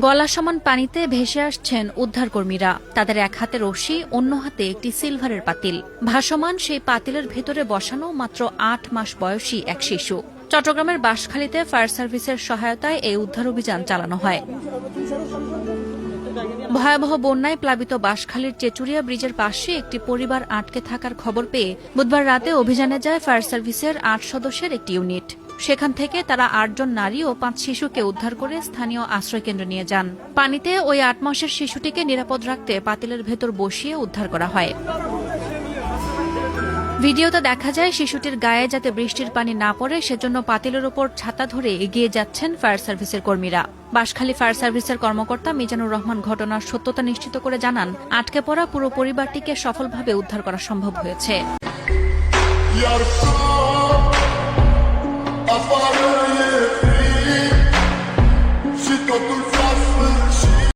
গলা সমান পানিতে ভেসে আসছেন উদ্ধারকর্মীরা। তাদের এক হাতে রশি, অন্য হাতে একটি সিলভারের পাতিল। ভাসমান সেই পাতিলের ভেতরে বসানো মাত্র ৮ মাস বয়সী এক শিশু। চট্টগ্রামের বাঁশখালীতে ফায়ার সার্ভিসের সহায়তায় এই উদ্ধার অভিযান চালানো হয়। ভয়াবহ বন্যায় প্লাবিত বাঁশখালীর চেচুরিয়া ব্রিজের পাশে একটি পরিবার আটকে থাকার খবর পেয়ে বুধবার রাতে অভিযানে যায় ফায়ার সার্ভিসের ৮ সদস্যের একটি ইউনিট। সেখান থেকে তারা ৮ জন নারী ও ৫ শিশুকে উদ্ধার করে স্থানীয় আশ্রয়কেন্দ্রে নিয়ে যান। পানিতে ওই ৮ মাসের শিশুটিকে নিরাপদ রাখতে পাতিলের ভেতর বসিয়ে উদ্ধার করা হয়। ভিডিওতে দেখা যায় শিশুটির গায়ে যাতে বৃষ্টির পানি না পড়ে সেজন্য পাতিলের ওপর ছাতা ধরে এগিয়ে যাচ্ছেন ফায়ার সার্ভিসের কর্মীরা। বাঁশখালী ফায়ার সার্ভিসের কর্মকর্তা মিজানুর রহমান ঘটনার সত্যতা নিশ্চিত করে জানান, আটকে পড়া পুরো পরিবারটিকে সফলভাবে উদ্ধার করা সম্ভব হয়েছে।